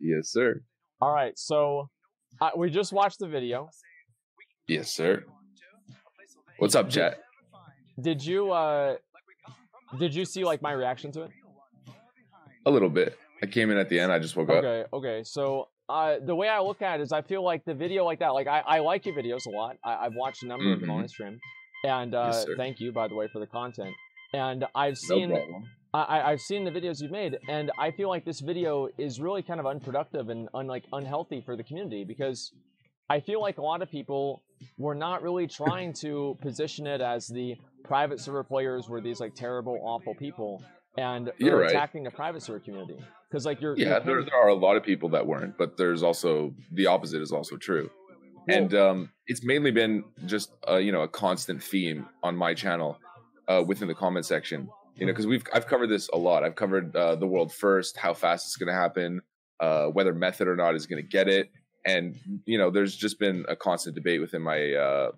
Yes, sir. All right, so we just watched the video. Yes, sir. What's up, chat? Did you see like my reaction to it? A little bit. I came in at the end. I just woke up. Okay. So the way I look at it is I feel like the video like that, like I like your videos a lot. I've watched a number of them on stream. And Yes, thank you, by the way, for the content. And I've seen No problem. I've seen the videos you've made, and I feel like this video is really kind of unproductive and unhealthy for the community, because I feel like a lot of people were not really trying to position it as the private server players were these like terrible, awful people, and You're attacking the private server community. Because like there are a lot of people that weren't, but there's also the opposite is also true. And it's mainly been just a constant theme on my channel within the comment section. Because I've covered this a lot. I've covered the world first, how fast it's going to happen, whether method or not is going to get it. And, there's just been a constant debate within my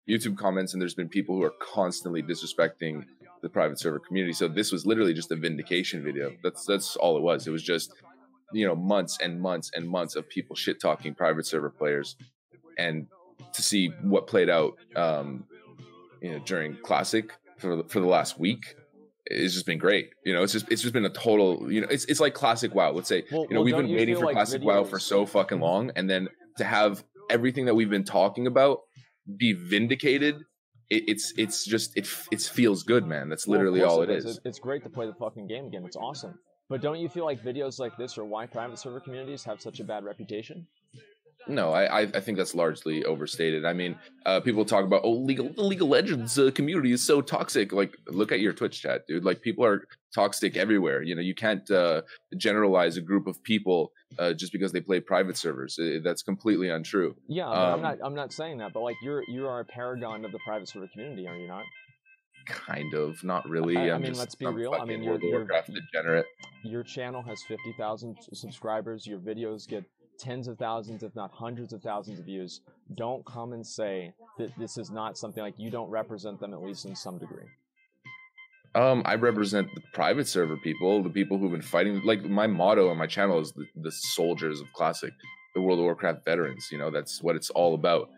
YouTube comments, and there's been people who are constantly disrespecting the private server community. So this was literally just a vindication video. That's all it was. It was just, months and months and months of people shit talking private server players. And to see what played out, during Classic for the last week, it's just been great. It's just been a total. It's like Classic WoW. Let's say we've been waiting for Classic WoW for so fucking long, and then to have everything that we've been talking about be vindicated, it feels good, man. That's literally all it is. It's great to play the fucking game again. It's awesome. But don't you feel like videos like this are why private server communities have such a bad reputation? No, I think that's largely overstated. I mean, people talk about, the League of Legends community is so toxic. Like, look at your Twitch chat, dude. Like, people are toxic everywhere. You can't generalize a group of people just because they play private servers. That's completely untrue. Yeah, I'm not saying that, but like you are a paragon of the private server community, are you not? Kind of, not really. I mean, let's be real. I mean, World of Warcraft degenerate. Your channel has 50,000 subscribers. Your videos get tens of thousands, if not hundreds of thousands of views. Don't come and say that this is not something, like you don't represent them, at least in some degree. I represent the private server people, the people who've been fighting. Like, my motto on my channel is the soldiers of Classic, the World of Warcraft veterans. That's what it's all about.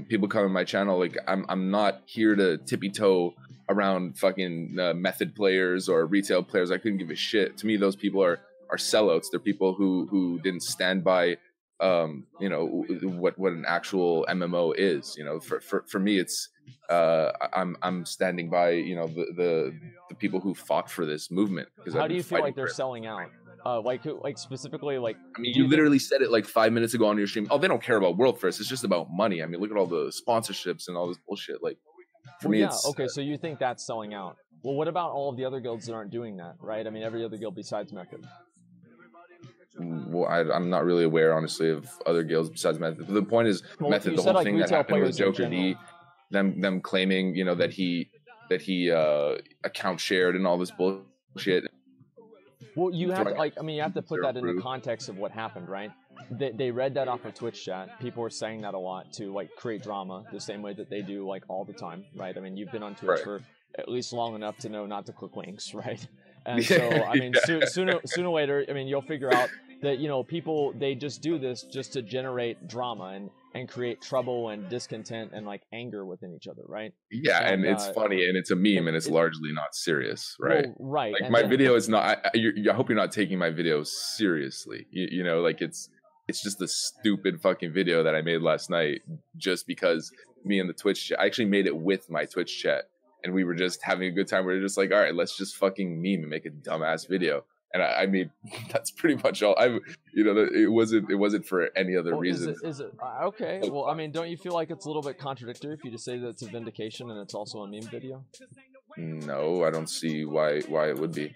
People come in my channel, like, I'm not here to tippy toe around fucking method players or retail players. I couldn't give a shit. To me, those people are sellouts. They're people who didn't stand by what an actual MMO is. For me, it's I'm standing by the people who fought for this movement. How do you feel like they're selling out? Like specifically, like, I mean, you literally said it like 5 minutes ago on your stream. Oh, they don't care about World First. It's just about money. I mean, look at all the sponsorships and all this bullshit. Like, for me, it's okay. So you think that's selling out? Well, what about all of the other guilds that aren't doing that, right? I mean, every other guild besides Method. Well, I'm not really aware, honestly, of other guilds besides Method. The point is, Method. The whole thing that happened with Joker D, them claiming, that he account shared and all this bullshit. Well, you have to, you have to put that in the context of what happened, right? They read that off of Twitch chat. People were saying that a lot to like create drama, the same way that they do like all the time, right? I mean, you've been on Twitch for at least long enough to know not to click links, right? And so, I mean, sooner or later, I mean, you'll figure out that, people, they just do this just to generate drama and create trouble and discontent and like anger within each other, right? Yeah, and it's funny and it's a meme and it's largely not serious, right? Well, right. Like, my video is not. I hope you're not taking my video seriously. Like, it's just a stupid fucking video that I made last night just because me and the Twitch chat. I actually made it with my Twitch chat. And we were just having a good time. We were just like, all right, let's just fucking meme and make a dumbass video. And I mean, that's pretty much all. It wasn't for any other reason. Is it okay? Well, I mean, don't you feel like it's a little bit contradictory if you just say that it's a vindication and it's also a meme video? No, I don't see why it would be.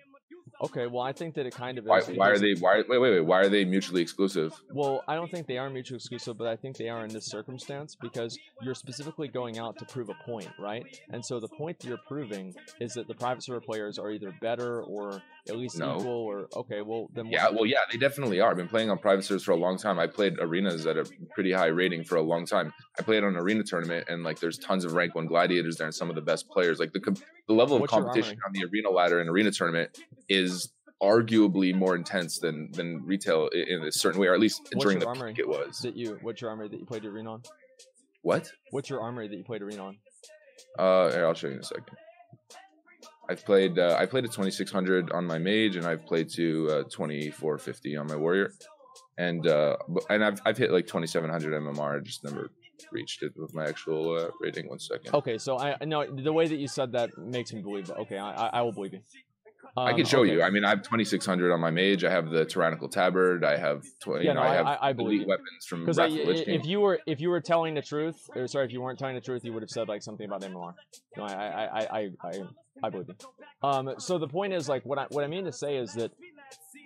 Okay, well, I think that it kind of is. Why are they mutually exclusive? Well, I don't think they are mutually exclusive, but I think they are in this circumstance because you're specifically going out to prove a point, right? And so the point that you're proving is that the private server players are either better or at least equal, or okay, well then. Yeah, they definitely are. I've been playing on private servers for a long time. I played arenas at a pretty high rating for a long time. I played on an arena tournament, and like there's tons of rank 1 gladiators there, and some of the best players. Like the level of competition on the arena ladder in arena tournament is arguably more intense than retail in a certain way, or at least during the peak it was. What's your armory that you played arena on? What? What's your armory that you played arena on? Here, I'll show you in a second. I've played I played a 2600 on my mage, and I've played to 2450 on my warrior, and I've hit like 2700 MMR. I just never reached it with my actual rating. 1 second. Okay, so I know the way that you said that makes me believe it. Okay, I will believe you. I can show you. I mean, I have 2600 on my mage. I have the tyrannical tabard. I have I believe elite weapons from if you were telling the truth, or sorry, if you weren't telling the truth, you would have said like something about MMR. No, I believe you. So the point is, like, what I mean to say is that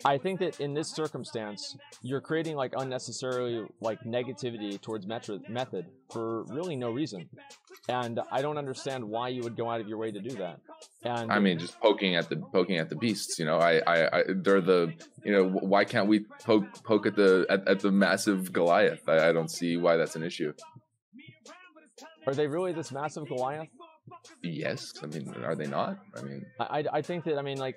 I think that in this circumstance, you're creating like unnecessarily like negativity towards method for really no reason, and I don't understand why you would go out of your way to do that. And I mean, just poking at the beasts. You know, they're the, you know, why can't we poke at the massive Goliath? I don't see why that's an issue. Are they really this massive Goliath? Yes, I mean, are they not? I mean, I think that, I mean, like,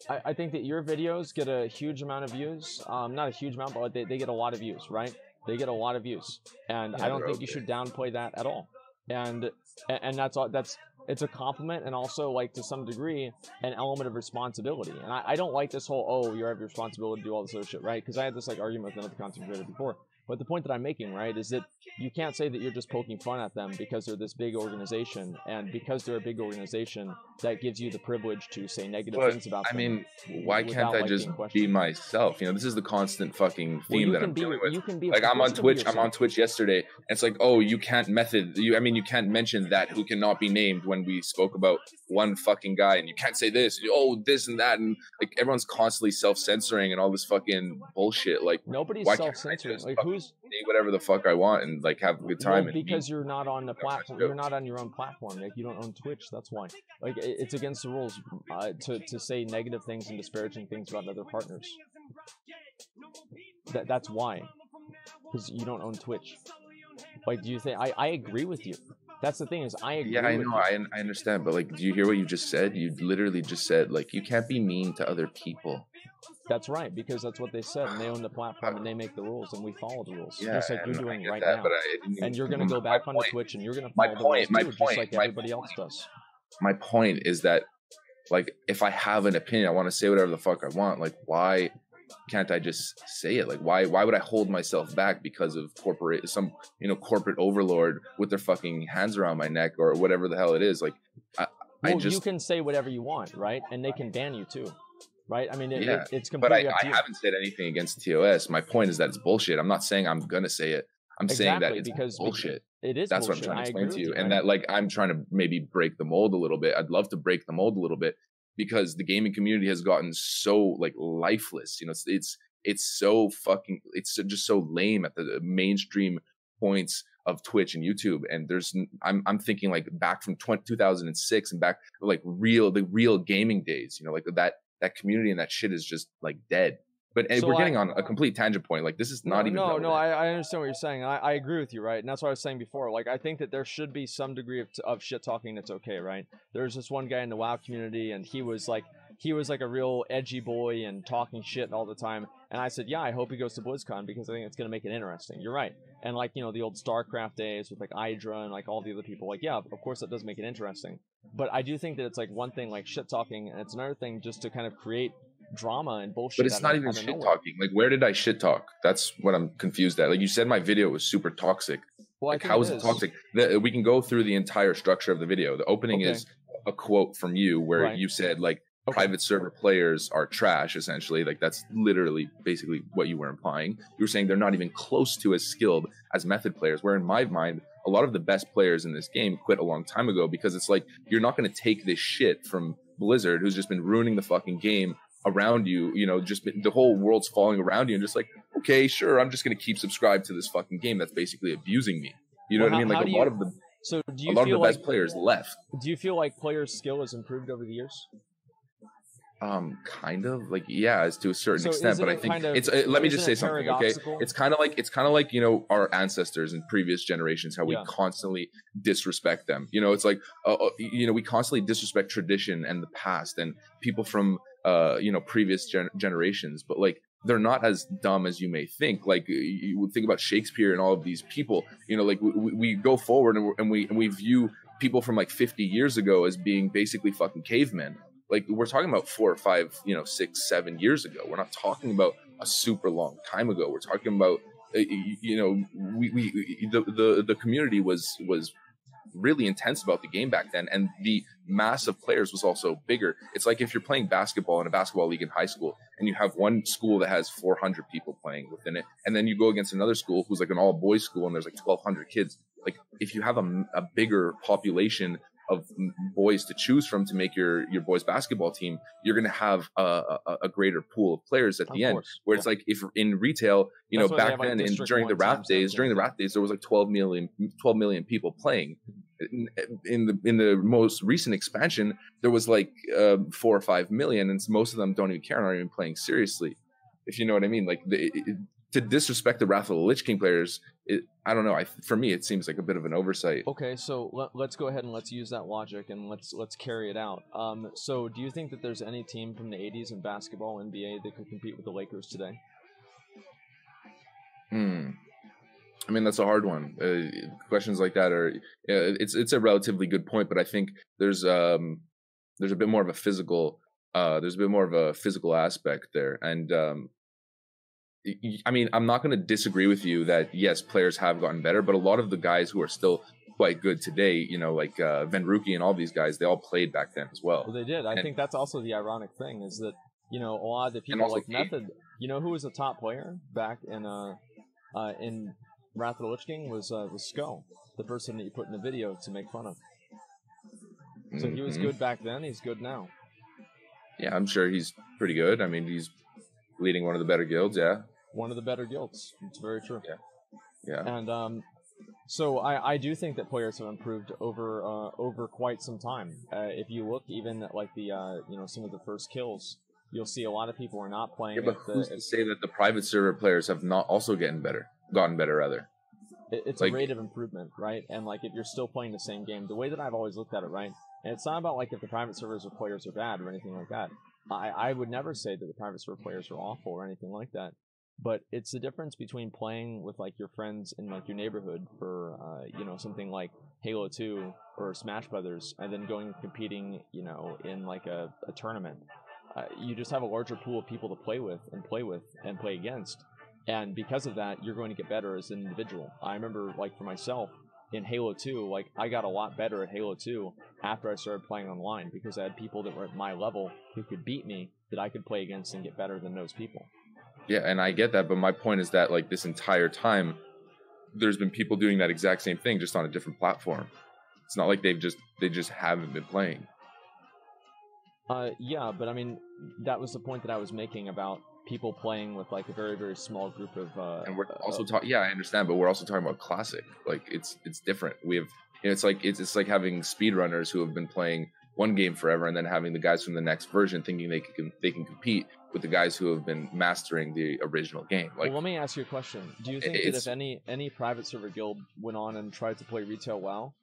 I think that your videos get a huge amount of views. Not a huge amount, but they get a lot of views, right? They get a lot of views, and I don't think you should downplay that at all. And that's all. It's a compliment, and also, like, to some degree, an element of responsibility. And I don't like this whole, oh, you have your responsibility to do all this other shit, right? Because I had this like argument with another content creator before. But the point that I'm making, right, is that you can't say that you're just poking fun at them because they're this big organization, and because they're a big organization, that gives you the privilege to say negative things about them. I mean, why can't I just be myself? You know, this is the constant fucking theme that I'm dealing with. You can be, like, I'm on Twitch. I'm on Twitch yesterday, and it's like, oh, you can't you can't mention that who cannot be named when we spoke about one fucking guy, and you can't say this, oh, this and that, and like everyone's constantly self-censoring and all this fucking bullshit. Like, nobody's self-censoring. Like, who's say whatever the fuck I want and like have a good time. Well, because you're not on the platform. You're not on your own platform. Like, you don't own Twitch. That's why. Like, it's against the rules to say negative things and disparaging things about other partners. That's why. Because you don't own Twitch. Like, do you think I agree with you? That's the thing, is I agree. Yeah, I know. I understand, but like, do you hear what you just said? You literally just said, like, you can't be mean to other people. That's right, because that's what they said, and they own the platform, and they make the rules, and we follow the rules. Yeah, just like you're doing right now. And you're going to go back onto Twitch, and you're going to follow the rules too, just like everybody else does. My point is that, like, if I have an opinion, I want to say whatever the fuck I want. Like, why can't I just say it? Like, why would I hold myself back because of corporate overlord with their fucking hands around my neck or whatever the hell it is? Like, you can say whatever you want, right? And they can ban you too. Right? I mean, it's completely but I haven't said anything against TOS. My point is that it's bullshit. I'm not saying I'm going to say it. I'm saying that it's bullshit. It is That's bullshit. What I'm trying to explain to you. And that, like, I'm trying to maybe break the mold a little bit. I'd love to break the mold a little bit because the gaming community has gotten so, like, lifeless. You know, it's so fucking, it's just so lame at the mainstream points of Twitch and YouTube. And I'm thinking, like, back from 2006 and back, like, the real gaming days, you know, like that community and that shit is just like dead. But we're getting on a complete tangent point. Like, this is not even. No, I understand what you're saying. I agree with you, right? And that's what I was saying before. Like, I think that there should be some degree of shit talking that's okay, right? There's this one guy in the WoW community, and he was like a real edgy boy and talking shit all the time. And I said, yeah, I hope he goes to BlizzCon because I think it's going to make it interesting. You're right. And, like, you know, the old StarCraft days with like Hydra and like all the other people, like, yeah, of course that does make it interesting. But I do think that it's like one thing like shit talking, and it's another thing just to kind of create drama and bullshit. But it's not even shit talking. Like, where did I shit talk? That's what I'm confused at. Like, you said my video was super toxic. Well, like, how is it toxic? We can go through the entire structure of the video. The opening is a quote from you where you said, like, private server players are trash, essentially. Like, that's literally basically what you were implying. You were saying they're not even close to as skilled as method players, where in my mind, a lot of the best players in this game quit a long time ago, because it's like, you're not going to take this shit from Blizzard, who's just been ruining the fucking game around you, you know, the whole world's falling around you, and just like, okay, sure, I'm just going to keep subscribed to this fucking game that's basically abusing me. You know what I mean? Like, a lot of the best players left. Do you feel like players' skill has improved over the years? Kind of, like, yeah, as to a certain extent, but I think let me just say something, okay? It's kind of like, you know, our ancestors in previous generations, how we constantly disrespect them. You know, it's like, you know, we constantly disrespect tradition and the past, and people from previous generations, but like they're not as dumb as you may think. Like you would think about Shakespeare and all of these people, like we go forward and we view people from like 50 years ago as being basically fucking cavemen. Like we're talking about 4 or 5, 6, 7 years ago. We're not talking about a super long time ago. We're talking about, the community was really intense about the game back then, and the mass of players was also bigger. It's like if you're playing basketball in a basketball league in high school, and you have one school that has 400 people playing within it, and then you go against another school who's like an all-boys school, and there's like 1,200 kids. Like if you have a bigger population of boys to choose from to make your boys basketball team, you're going to have a great pool of players at the end. Where it's like if in retail, back then during the Wrath days, there was like 12 million people playing. In the most recent expansion, there was like 4 or 5 million, and most of them don't even care and aren't even playing seriously. If you know what I mean, like to disrespect the Wrath of the Lich King players, I don't know. For me, it seems like a bit of an oversight. Okay, so let's go ahead and let's use that logic and let's carry it out. So do you think that there's any team from the 80s in basketball, NBA, that could compete with the Lakers today? I mean, that's a hard one. Questions like that are it's a relatively good point, but I think there's a bit more of a physical aspect there, and I mean, I'm not going to disagree with you that yes, players have gotten better, but a lot of the guys who are still quite good today, like Van Ruki and all these guys, they all played back then as well. Well, they did. I think that's also the ironic thing is that a lot of the people like Method. Who was a top player back in Wrath of the Lich King was Sko, the person that you put in the video to make fun of. So he was good back then. He's good now. Yeah, I'm sure he's pretty good. I mean, he's leading one of the better guilds, yeah. One of the better guilds. It's very true. Yeah. And so I do think that players have improved over quite some time. If you look even at like the some of the first kills, you'll see a lot of people are not playing. Yeah, but who's to say that the private server players have not also gotten better rather? It's like, a rate of improvement, right? And like if you're still playing the same game, the way that I've always looked at it, right? And it's not about like if the private servers or players are bad or anything like that. I would never say that the private server players are awful or anything like that. But it's the difference between playing with like your friends in like your neighborhood for something like Halo 2 or Smash Brothers, and then going and competing in like a tournament. You just have a larger pool of people to play with and play against, and because of that, you're going to get better as an individual. I remember like for myself in Halo 2, like I got a lot better at Halo 2 after I started playing online because I had people that were at my level who could beat me that I could play against and get better than those people. Yeah, and I get that, but my point is that like this entire time, there's been people doing that exact same thing, just on a different platform. It's not like they just haven't been playing. Yeah, but I mean, that was the point that I was making about people playing with like a very, very small group of. And we're also talking. Yeah, I understand, but we're also talking about classic. Like it's different. We have it's like having speedrunners who have been playing one game forever, and then having the guys from the next version thinking they can compete with the guys who have been mastering the original game. Like, well, let me ask you a question. Do you think that if any private server guild went on and tried to play retail WoW,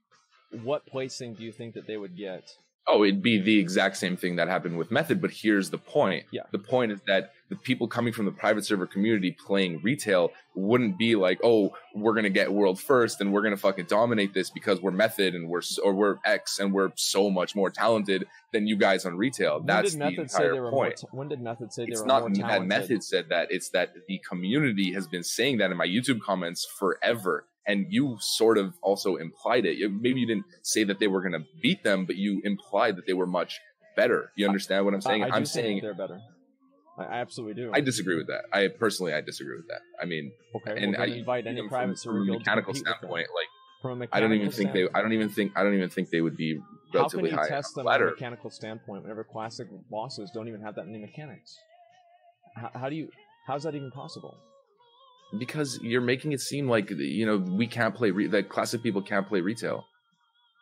what placing do you think that they would get? Oh, it'd be the exact same thing that happened with Method, but here's the point. Yeah. The point is that the people coming from the private server community playing retail wouldn't be like, oh, we're going to get world first and we're going to fucking dominate this because we're Method and we're X and we're so much more talented than you guys on retail. That's the entire point. When did Method say they were more talented? It's not that Method said that. It's that the community has been saying that in my YouTube comments forever. And you sort of also implied it. Maybe you didn't say that they were going to beat them, but you implied that they were much better. You understand what I'm saying? I'm saying they're better. I absolutely do. I disagree with that. I disagree with that. I mean, okay, and I invite any private server from a mechanical standpoint, like from a I don't even think they would be relatively high. How can you test them from a mechanical standpoint whenever classic bosses don't even have that many mechanics? How's that even possible? Because you're making it seem like we can't play that classic people can't play retail.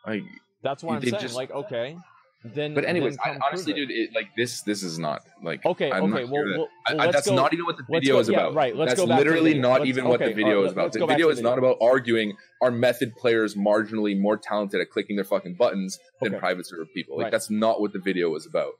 Like that's why I'm saying like okay, then. But anyways, honestly, dude, this is not like okay. Well, that's not even what the video is about. Yeah, right. That's literally not even what the video is about. The video is not about arguing are Method players marginally more talented at clicking their fucking buttons than private server people. Like that's not what the video is about.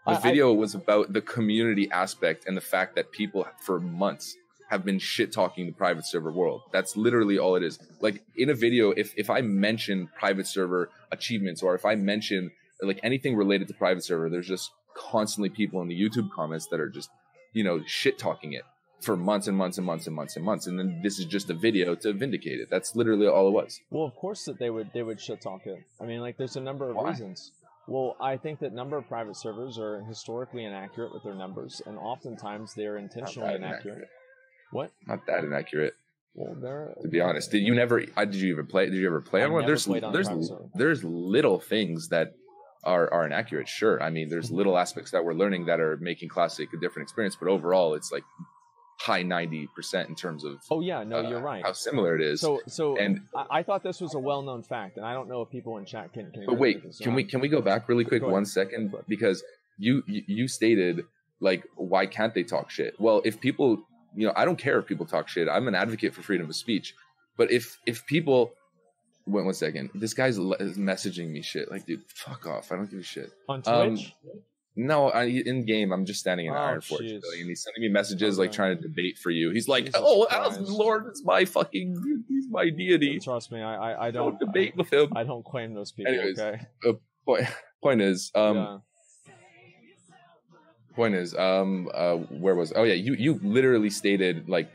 The video was about the community aspect and the fact that people for months have been shit talking the private server world. That's literally all it is. Like in a video, if I mention private server achievements, or if I mention like anything related to private server, there's just constantly people in the YouTube comments that are just, you know, shit talking it for months and months and months and months and months. And then this is just a video to vindicate it. That's literally all it was. Well, of course that they would shit talk it. I mean, like there's a number of reasons. Well, I think that number of private servers are historically inaccurate with their numbers, and oftentimes they are intentionally inaccurate. What? Not that inaccurate. Well, they're, to be honest, did you ever play on one? There's little things that are inaccurate. Sure, I mean, there's little aspects that we're learning that are making Classic a different experience, but overall, it's like high 90% in terms of you're right, how similar it is. And I thought this was a well-known fact, and I don't know if people in chat can but wait, can we go back really quick 1 second, because you stated like, why can't they talk shit? Well, if people, you know, I don't care if people talk shit. I'm an advocate for freedom of speech, but if people, wait 1 second, this guy's messaging me shit, like, dude, fuck off, I don't give a shit on Twitch. No, in game, I'm just standing in Iron Forge, and he's sending me messages like trying to debate for you. He's like, "Oh, Lord, it's my fucking, he's my deity." Trust me, I don't debate with him. I don't claim those people. Anyways, okay. Point is, where was? Oh yeah, you literally stated like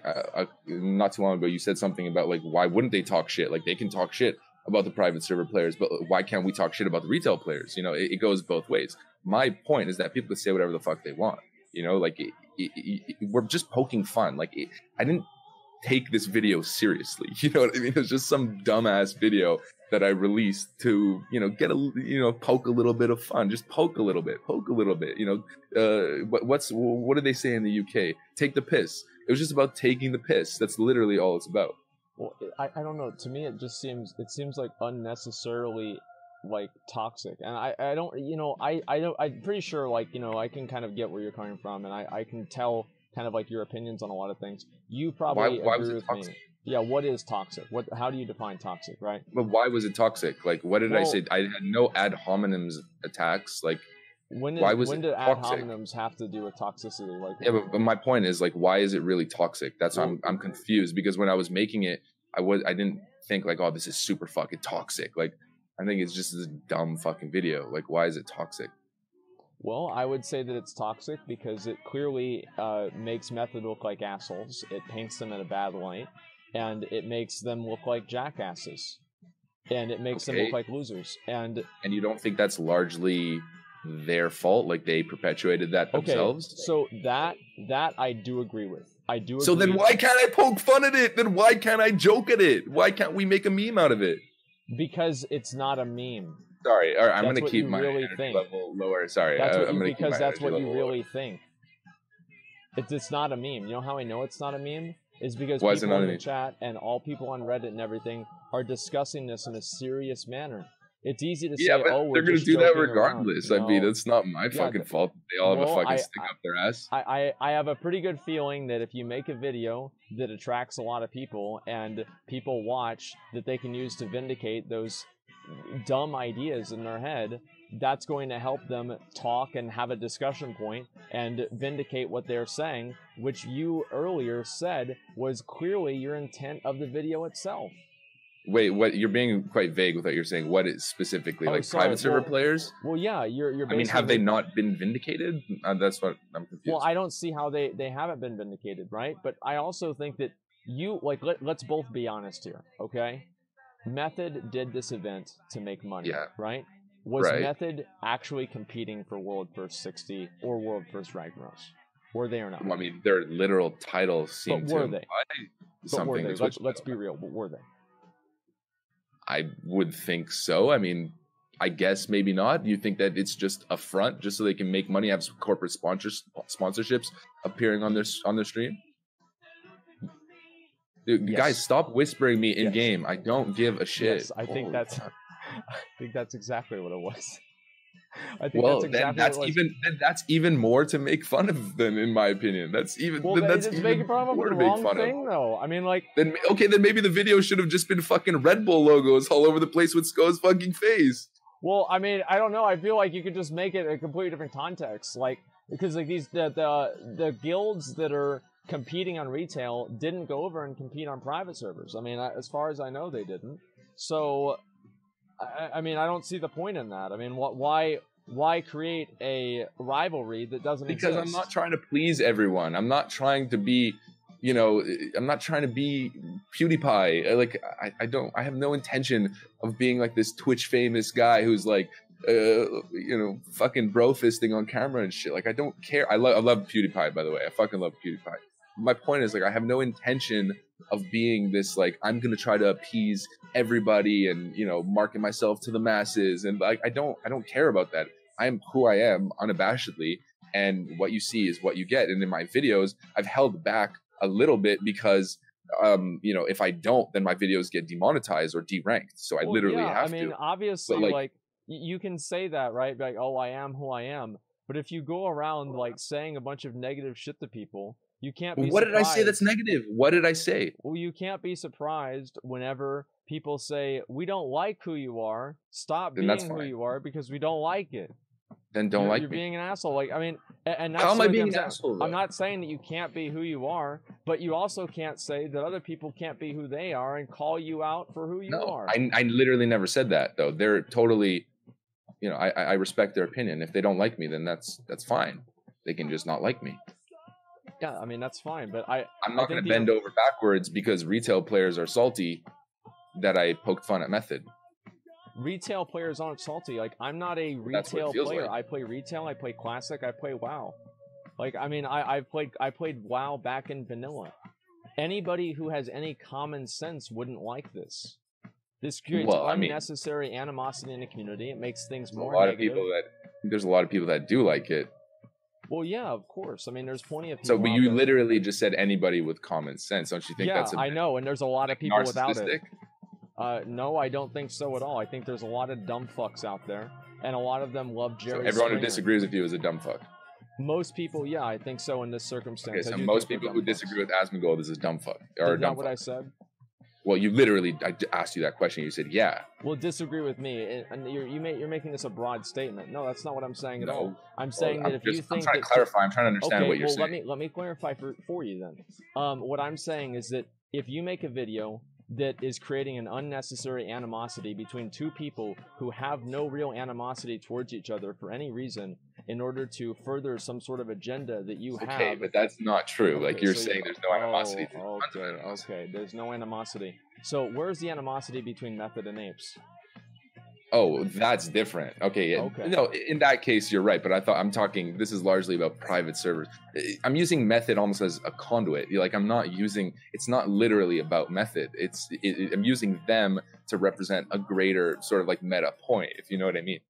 not too long ago. You said something about like, why wouldn't they talk shit? Like they can talk shit about the private server players, but why can't we talk shit about the retail players? You know, it goes both ways. My point is that people can say whatever the fuck they want. You know, like we're just poking fun. Like I didn't take this video seriously. You know what I mean? It's just some dumbass video that I released to, you know, poke a little bit of fun. Just poke a little bit. You know, what do they say in the UK? Take the piss. It was just about taking the piss. That's literally all it's about. Well, I don't know. To me, it seems like unnecessarily like toxic, and I don't, you know, I'm pretty sure, like, you know, I can kind of get where you're coming from, and I can tell kind of like your opinions on a lot of things. You probably agree with me. Yeah, what is toxic? How do you define toxic, right? But why was it toxic? Like, what did I say? I had no ad hominems attacks. Like, when did ad hominems have to do with toxicity? Like, yeah, but my point is, like, why is it really toxic? That's why I'm confused, because when I was making it, I didn't think like, oh, this is super fucking toxic. Like, I think it's just this dumb fucking video. Like, why is it toxic? Well, I would say that it's toxic because it clearly makes Method look like assholes. It paints them in a bad light, and it makes them look like jackasses, and it makes them look like losers. And you don't think that's largely their fault? Like, they perpetuated that themselves? Okay, so that I do agree with. I do agree. So then why can't I poke fun at it? Then why can't I joke at it? Why can't we make a meme out of it? Because it's not a meme. Sorry, all right, I'm going to keep my energy level lower. Sorry, because that's what you really think. It's not a meme. You know how I know it's not a meme? Is because people in the chat and all people on Reddit and everything are discussing this in a serious manner. It's easy to say, but they're going to do that regardless. Around, I mean, it's not my fucking fault. They all have a fucking stick up their ass. I have a pretty good feeling that if you make a video that attracts a lot of people and people watch, that they can use to vindicate those dumb ideas in their head, that's going to help them talk and have a discussion point and vindicate what they're saying, which you earlier said was clearly your intent of the video itself. Wait, what? You're being quite vague with what you're saying. What is specifically, private server players? Well, yeah, you're. I mean, have they not been vindicated? That's what I'm confused. Well, I don't see how they haven't been vindicated, right? But I also think that let's both be honest here, okay? Method did this event to make money, right? Was Method actually competing for World First 60 or World First Ragnaros? Were they or not? Well, I mean, their literal titles seem to imply something. Let's be real. But were they? I would think so. I mean, I guess maybe not. You think that it's just a front, just so they can make money, have corporate sponsorships appearing on their stream? Dude, guys, stop whispering me in game. I don't give a shit. Yes, I think that's exactly what it was. I think that's even more to make fun of them, in my opinion. That's even that's making fun of the wrong thing, though. I mean, like, then maybe the video should have just been fucking Red Bull logos all over the place with Sko's fucking face. Well, I mean, I don't know. I feel like you could just make it a completely different context, like because like the guilds that are competing on retail didn't go over and compete on private servers. I mean, as far as I know, they didn't. So, I mean, I don't see the point in that. I mean, why create a rivalry that doesn't exist? Because I'm not trying to please everyone. I'm not trying to be, I'm not trying to be PewDiePie. Like, I have no intention of being like this Twitch famous guy who's like, fucking bro fisting on camera and shit. Like, I don't care. I love PewDiePie, by the way. I fucking love PewDiePie. My point is, like, I have no intention of being this, like, I'm gonna try to appease everybody and, market myself to the masses. And like, I don't care about that. I'm who I am unabashedly, and what you see is what you get. And in my videos, I've held back a little bit because if I don't, then my videos get demonetized or deranked. So I literally have to. I mean, obviously, like you can say that, right? Like, oh, I am who I am. But if you go around like saying a bunch of negative shit to people, you can't be What did I say that's negative? What did I say? Well, you can't be surprised whenever people say, we don't like who you are. Stop being who you are because we don't like it. Then don't like me. You're being an asshole. Like, I mean, and that's how am I being an asshole? I'm not saying that you can't be who you are, but you also can't say that other people can't be who they are and call you out for who you are. I literally never said that, though. They're totally, I respect their opinion. If they don't like me, then that's fine. They can just not like me. Yeah, I mean, that's fine, but I'm not going to bend over backwards because retail players are salty that I poked fun at Method. Retail players aren't salty. Like, I'm not a retail player. Like. I play retail, I play classic, I play WoW. Like, I mean, I played WoW back in vanilla. Anybody who has any common sense wouldn't like this. This creates unnecessary animosity in the community. It makes things more negative. There's a lot of people that do like it. Well, yeah, of course. I mean, there's plenty of people. So, but you literally just said anybody with common sense. Don't you think that's I know, and there's a lot of people without it. No, I don't think so at all. I think there's a lot of dumb fucks out there, and a lot of them love Jerry Springer. Everyone who disagrees with you is a dumb fuck. Most people, yeah, I think so in this circumstance. Okay, so most people who disagree with Asmongold is a dumb fuck. Is that what I said? Well, I asked you that question. You said, yeah. Well, disagree with me, and you're making this a broad statement. No, that's not what I'm saying at all. I'm saying that if you think... I'm trying to clarify. I'm trying to understand what you're saying. Let me clarify for you then. What I'm saying is that if you make a video that is creating an unnecessary animosity between two people who have no real animosity towards each other for any reason in order to further some sort of agenda that you have. Okay, but that's not true. Like, you're saying there's no animosity. Okay, there's no animosity. So where's the animosity between Method and Apes? Oh, that's different. Okay. No, in that case, you're right. But this is largely about private servers. I'm using Method almost as a conduit. Like, it's not literally about Method. I'm using them to represent a greater sort of like meta point, if you know what I mean.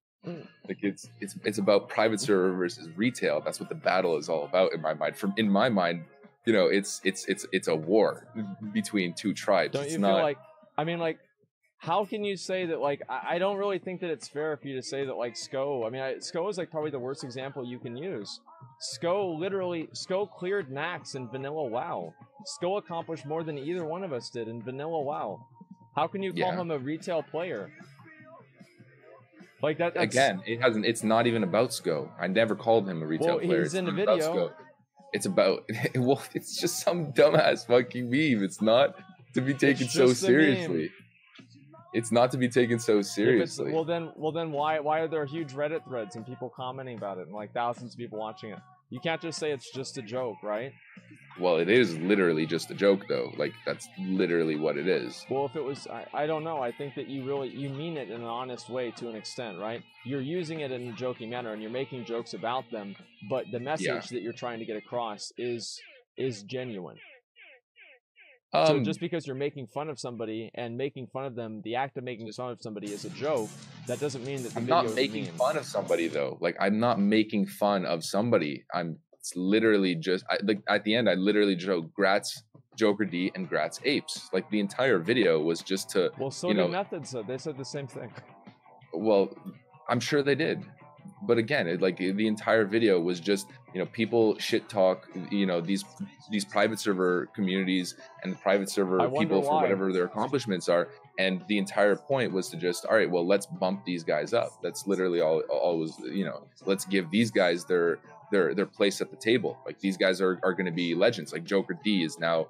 Like, it's about private server versus retail. That's what the battle is all about in my mind. In my mind, it's a war between two tribes. Don't you feel like, I mean, like, how can you say that, like, I don't really think that it's fair for you to say that, like, SCO, I mean, SCO is, like, probably the worst example you can use. SCO cleared Max in vanilla WoW. SCO accomplished more than either one of us did in vanilla WoW. How can you call him a retail player? Like, that's... Again, it's not even about SCO. I never called him a retail player. He's in the video. It's about, it's just some dumbass fucking meme. It's not to be taken so seriously. It's not to be taken so seriously. Well then why are there huge Reddit threads and people commenting about it and like thousands of people watching it? You can't just say it's just a joke, right? Well, it is literally just a joke, though. Like, that's literally what it is. Well, if it was, I don't know. I think that you mean it in an honest way to an extent, right? You're using it in a joking manner and you're making jokes about them, but the message that you're trying to get across is genuine. So just because you're making fun of somebody and making fun of them, the act of making fun of somebody is a joke, that doesn't mean that the video is I'm not making fun of somebody, though. Like, I'm not making fun of somebody. It's literally just, like, at the end, I literally joked Gratz, Joker D, and Gratz Apes. Like, the entire video was just to, well, so did Method said. They said the same thing. Well, I'm sure they did. But again, like the entire video was just, you know, people shit talk, you know, these private server communities and the private server people for whatever their accomplishments are. And the entire point was to just, all right, well, let's bump these guys up. That's literally all was, you know, let's give these guys their place at the table. Like these guys are going to be legends. Like Joker D is now,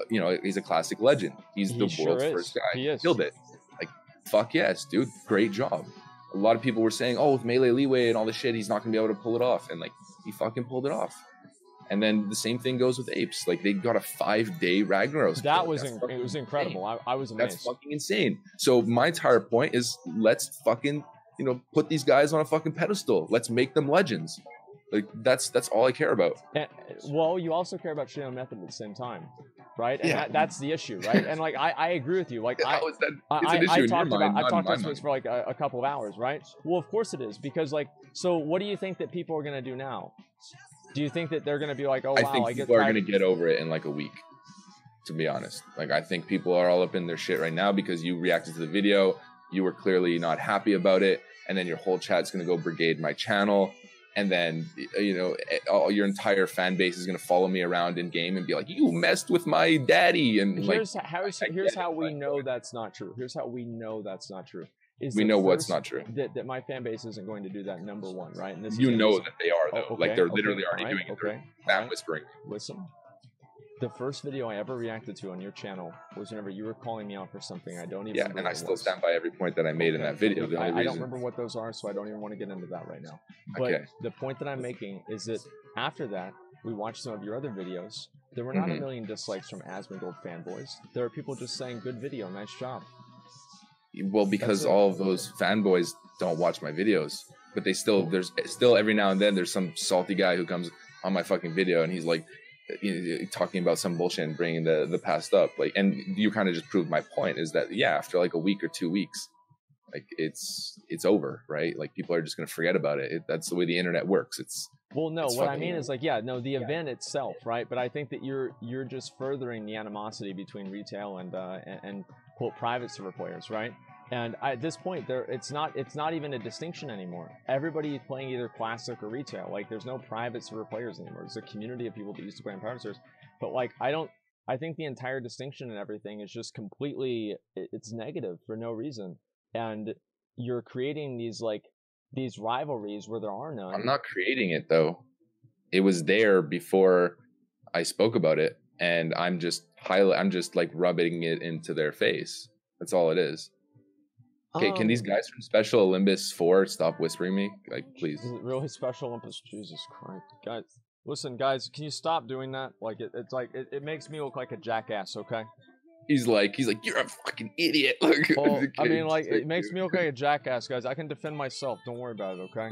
you know, he's a classic legend. He's the world's first guy. He killed it. Like, fuck yes, dude. Great job. A lot of people were saying, oh, with melee leeway and all this shit, he's not going to be able to pull it off. And like, he fucking pulled it off. And then the same thing goes with Apes. Like, they got a 5-day Ragnaros. That was it was incredible. I was amazed. That's fucking insane. So my entire point is, let's fucking, you know, put these guys on a fucking pedestal. Let's make them legends. Like, that's all I care about. And, well, you also care about shit on method at the same time, right? And that's the issue, right? And like, I agree with you. Like, I've talked about this for like a couple of hours, right? Well, of course it is, because like, so what do you think that people are going to do now? Do you think that they're going to be like, oh, wow, I think people are going to get over it in like a week, to be honest. Like, I think people are all up in their shit right now because you reacted to the video. You were clearly not happy about it. And then your whole chat's going to go brigade my channel. And then, you know, all your entire fan base is going to follow me around in game and be like, you messed with my daddy. And here's how we know that's not true. Here's how we know that's not true. We know what's not true. That my fan base isn't going to do that, number one, right? And this you know that they are, though. Like, they're literally already doing it. They're fan whispering. Listen, the first video I ever reacted to on your channel was whenever you were calling me out for something I don't even remember. And I still stand by every point that I made in that video. I don't remember what those are, so I don't even want to get into that right now. But the point that I'm making is that after that, we watched some of your other videos. There were not a million dislikes from Asmongold fanboys. There are people just saying, good video, nice job. Well, because all of those fanboys don't watch my videos, but there's still every now and then there's some salty guy who comes on my fucking video and he's like, you know, talking about some bullshit and bringing the past up. Like, and you kind of just proved my point, is that after like a week or 2 weeks, like it's over, right? Like, people are just gonna forget about it. That's the way the internet works. What I mean is like, the event itself, right? But I think that you're just furthering the animosity between retail and quote private server players, right? And at this point, it's not even a distinction anymore. Everybody is playing either classic or retail. Like, there's no private server players anymore. There's a community of people that used to play on private servers. But like, I think the entire distinction and everything is just completely, it's negative for no reason. And you're creating these rivalries where there are none. I'm not creating it, though. It was there before I spoke about it, and I'm just like rubbing it into their face. That's all it is. Okay, can these guys from Special Olympus 4 stop whispering me? Like, please. Is it really Special Olympus? Jesus Christ. Guys, listen, guys, can you stop doing that? Like, it's like, it makes me look like a jackass, okay? He's like, you're a fucking idiot. Like, well, I mean, like, it makes me look like a jackass, guys. I can defend myself. Don't worry about it, okay?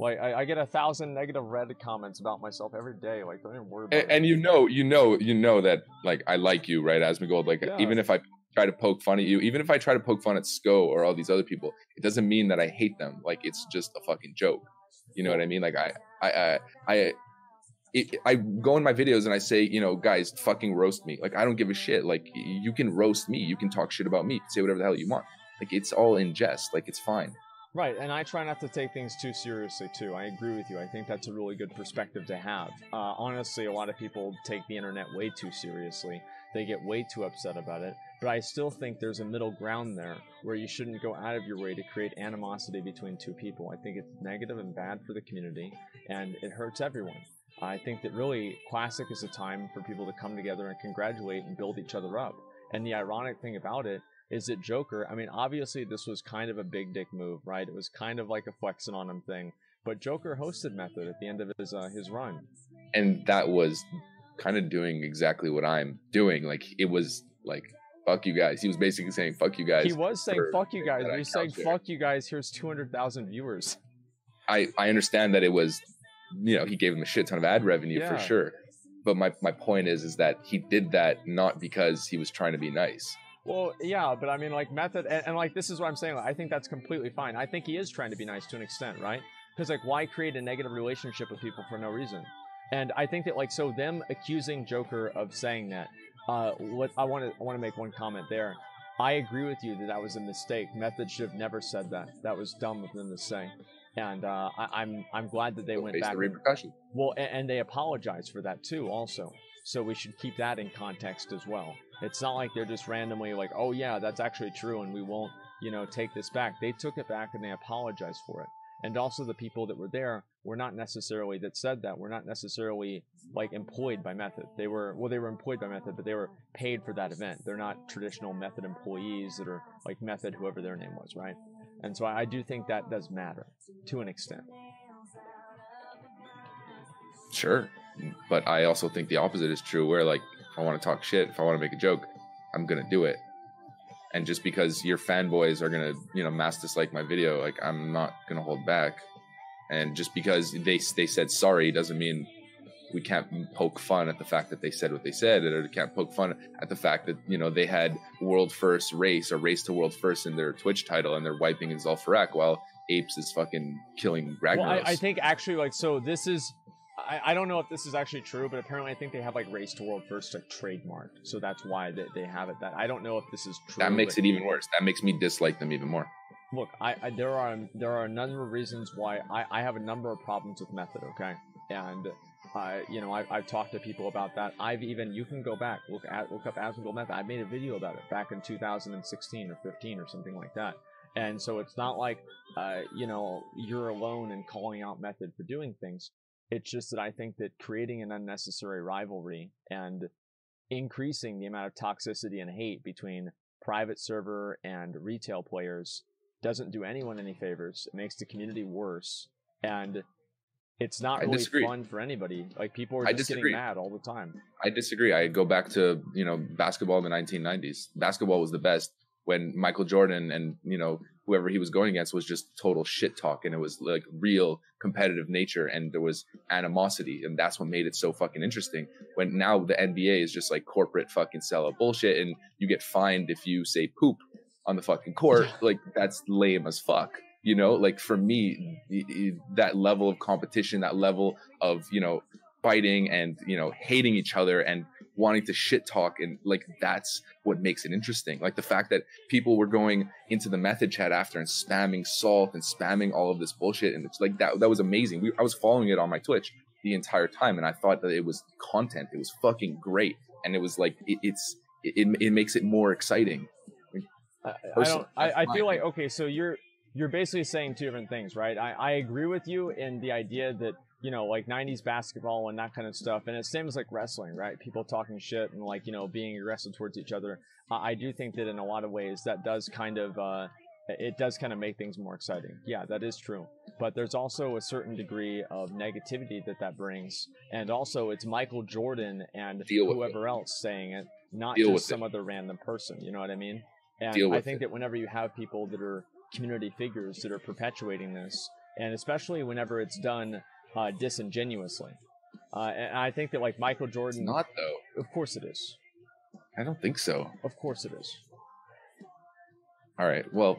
Like, I get 1,000 negative Reddit comments about myself every day. Like, don't even worry about it. And you know that, like, I like you, right, Asmongold? Like, even if I try to poke fun at you, even if I try to poke fun at Sko or all these other people, it doesn't mean that I hate them. Like, it's just a fucking joke. You know what I mean? Like, I go in my videos and I say, you know, guys, fucking roast me. Like, I don't give a shit. Like, you can roast me. You can talk shit about me. Say whatever the hell you want. Like, it's all in jest. Like, it's fine. Right, and I try not to take things too seriously, too. I agree with you. I think that's a really good perspective to have. Honestly, a lot of people take the internet way too seriously. They get way too upset about it. But I still think there's a middle ground there where you shouldn't go out of your way to create animosity between two people. I think it's negative and bad for the community, and it hurts everyone. I think that really Classic is a time for people to come together and congratulate and build each other up. And the ironic thing about it is that Joker, I mean, obviously this was kind of a big dick move, right? It was kind of like a flexing on him thing. But Joker hosted Method at the end of his run. And that was kind of doing exactly what I'm doing. Like, it was like, fuck you guys. He was basically saying, fuck you guys. He was saying, fuck you guys. He was saying, fuck you guys. Here's 200,000 viewers. I understand that it was, you know, he gave him a shit ton of ad revenue for sure. But my point is that he did that not because he was trying to be nice. Well, yeah, but I mean, like, Method, and like, this is what I'm saying. Like, I think that's completely fine. I think he is trying to be nice to an extent, right? Because, like, why create a negative relationship with people for no reason? And I think that, like, so them accusing Joker of saying that, what I want to make one comment there. I agree with you that that was a mistake. Method should have never said that. That was dumb of them to say. And I'm glad that they went back. The repercussion. Well, and they apologized for that too, also. So we should keep that in context as well. It's not like they're just randomly like, oh yeah, that's actually true, and we won't, take this back. They took it back and they apologized for it. And also the people that were there were not necessarily, that said that, were not necessarily like employed by Method. They were employed by Method, but they were paid for that event. They're not traditional Method employees that are like Method, whoever their name was, right? And so I do think that does matter to an extent. Sure. But I also think the opposite is true, where like, if I want to talk shit, if I want to make a joke, I'm going to do it. And just because your fanboys are going to, mass dislike my video, like, I'm not going to hold back. And just because they said sorry doesn't mean we can't poke fun at the fact that they said what they said, or can't poke fun at the fact that, they had world first race or race to world first in their Twitch title and they're wiping in Zul'Farrak while Apes is fucking killing Ragnaros. Well, I think actually, like, so this is, I don't know if this is actually true, but apparently I think they have like race to world first like trademarked, so that's why they have it. That I don't know if this is true. That makes it even worse. That makes me dislike them even more. Look, there are a number of reasons why I have a number of problems with Method. Okay, and I've talked to people about that. You can go back, look up Asmongold Method. I made a video about it back in 2016 or 15 or something like that. And so it's not like you're alone in calling out Method for doing things. It's just that I think that creating an unnecessary rivalry and increasing the amount of toxicity and hate between private server and retail players doesn't do anyone any favors. It makes the community worse, and it's not really fun for anybody. Like, people are just getting mad all the time. I disagree. I go back to, basketball in the 1990s. Basketball was the best when Michael Jordan and, whoever he was going against was just total shit talk, and it was like real competitive nature, and there was animosity, and that's what made it so fucking interesting. When now the NBA is just like corporate fucking sellout bullshit, and you get fined if you say poop on the fucking court. Like, that's lame as fuck. Like, for me, that level of competition, that level of, fighting and, hating each other and wanting to shit talk, and like, that's what makes it interesting. Like, the fact that people were going into the Method chat after and spamming salt and spamming all of this bullshit, and it's like that was amazing. I was following it on my Twitch the entire time, and I thought that it was content. It was fucking great, and it was like it makes it more exciting. I feel like, okay, so you're basically saying two different things, right? I agree with you in the idea that, like 90s basketball and that kind of stuff, and it's same as like wrestling, right? People talking shit and like, being aggressive towards each other. I do think that in a lot of ways that does kind of make things more exciting. Yeah, that is true. But there's also a certain degree of negativity that brings, and also it's Michael Jordan and whoever else saying it, not just some other random person. You know what I mean? And I think that whenever you have people that are community figures that are perpetuating this, and especially whenever it's done disingenuously, and I think that like Michael Jordan, it's not though. Of course it is. I don't think so. Of course it is. All right. Well,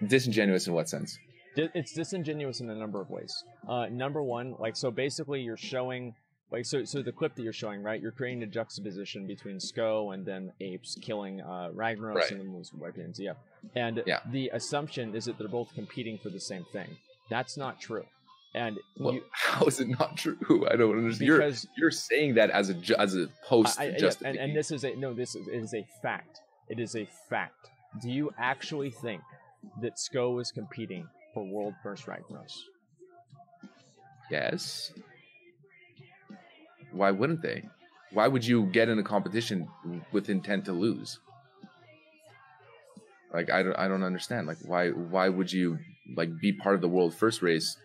disingenuous in what sense? It's disingenuous in a number of ways. Number one, like, so basically you're showing, like, so the clip that you're showing, right? You're creating a juxtaposition between Sko and then Apes killing Ragnaros, right, and then was wiping ZF. And the assumption is that they're both competing for the same thing. That's not true. And how is it not true? I don't understand. Because you're saying that as a post justification. And this is a fact. It is a fact. Do you actually think that Sko is competing for world first Ragnaros? Yes. Why wouldn't they? Why would you get in a competition with intent to lose? Like, I don't understand. Like, why would you like be part of the world first race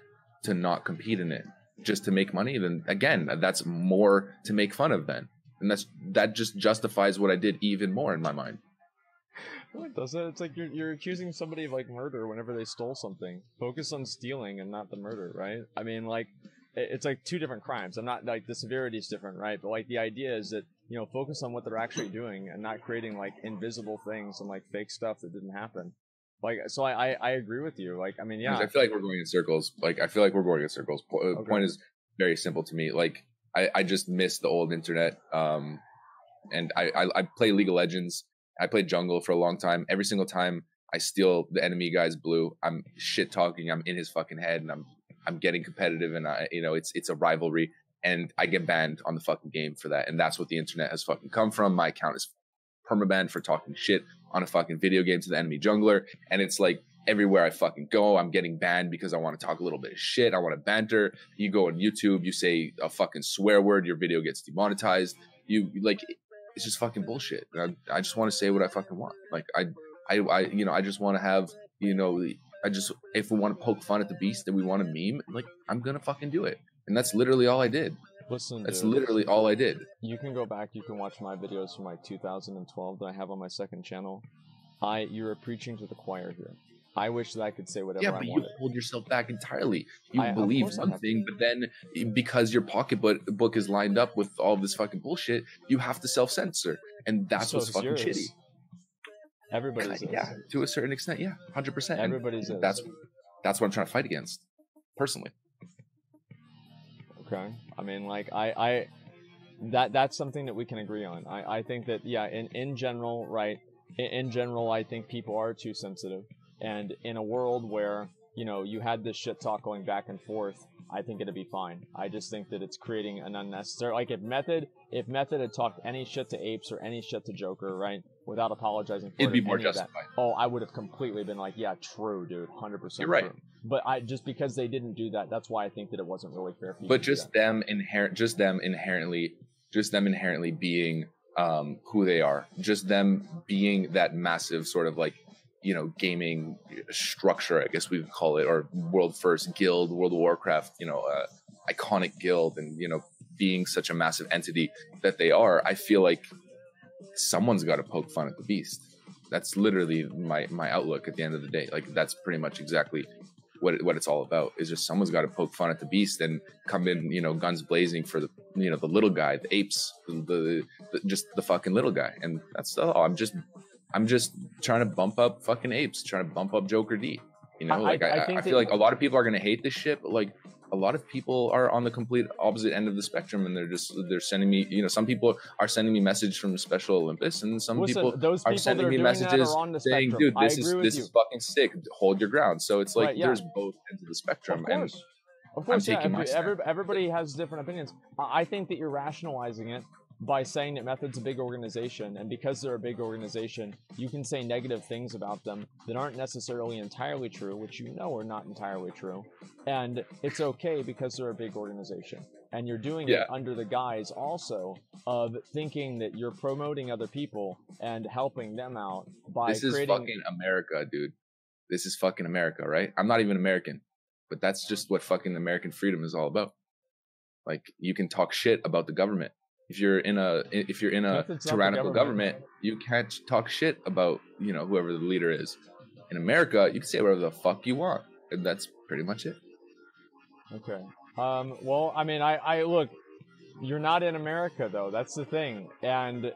to not compete in it just to make money? Then again, that's more to make fun of then, and that just justifies what I did even more in my mind. No, it doesn't. It's like you're accusing somebody of like murder whenever they stole something. Focus on stealing and not the murder, right? I mean, like, it's like two different crimes. I'm not like the severity is different, right? But like the idea is that, focus on what they're actually doing and not creating like invisible things and like fake stuff that didn't happen. Like, so I agree with you. Like, I mean, yeah. I feel like we're going in circles. Like, I feel like we're going in circles. The point is very simple to me. Like, I just miss the old internet. And I play League of Legends. I played jungle for a long time. Every single time I steal the enemy guy's blue. I'm shit talking. I'm in his fucking head, and I'm getting competitive, and it's a rivalry, and I get banned on the fucking game for that. And that's what the internet has fucking come from. My account is permabanned for talking shit on a fucking video game to the enemy jungler, and it's like everywhere I fucking go, I'm getting banned because I want to talk a little bit of shit. I want to banter. You go on YouTube, you say a fucking swear word, your video gets demonetized. You like, it's just fucking bullshit. I just want to say what I fucking want. Like I just want to have, if we want to poke fun at the beast and we want to meme, like I'm gonna fucking do it. And that's literally all I did. Listen, that's literally all I did. You can go back, you can watch my videos from like 2012 that I have on my second channel. You're preaching to the choir here. I wish that I could say whatever I wanted. Yeah, but you hold yourself back entirely. You believe one thing, but then because your pocketbook is lined up with all this fucking bullshit, you have to self-censor. And that's what's fucking shitty. Everybody's yeah, to a certain extent, yeah, 100%. Everybody's that's what I'm trying to fight against, personally. Okay. I mean, like, that's something that we can agree on. I think that, yeah, in general, right, in general, I think people are too sensitive. And in a world where, you had this shit talk going back and forth, I think it'd be fine. I just think that it's creating an unnecessary, like if Method had talked any shit to Apes or any shit to Joker, right, without apologizing for it'd be more justified. I would have completely been like, yeah, true, dude, 100%. You're right. True. But just because they didn't do that, that's why I think that it wasn't really fair for you. But just them inherently being who they are, just them being that massive sort of like, gaming structure, I guess we would call it, or world first guild, World of Warcraft, iconic guild, and being such a massive entity that they are, I feel like someone's got to poke fun at the beast. That's literally my outlook at the end of the day. Like that's pretty much exactly what it's all about. Is just someone's got to poke fun at the beast and come in, guns blazing for the the little guy, the Apes, the just the fucking little guy, and that's all. I'm just trying to bump up fucking Apes, trying to bump up Joker D. I feel like a lot of people are gonna hate this shit, but like a lot of people are on the complete opposite end of the spectrum, and they're sending me, some people are sending me messages from Special Olympus, and some people are sending me messages saying, dude, this is fucking sick. Hold your ground. So it's like, right, there's both ends of the spectrum. Of course, yeah. Everybody has different opinions. I think that you're rationalizing it by saying that Method's a big organization, and because they're a big organization, you can say negative things about them that aren't necessarily entirely true, which are not entirely true, and it's okay because they're a big organization. And you're doing it under the guise also of thinking that you're promoting other people and helping them out by This is fucking America, dude. This is fucking America, right? I'm not even American, but that's just what fucking American freedom is all about. Like, you can talk shit about the government. If you're in a tyrannical government, you can't talk shit about, whoever the leader is. In America, you can say whatever the fuck you want. And that's pretty much it. Okay. Well, I mean, I look, you're not in America though. That's the thing. And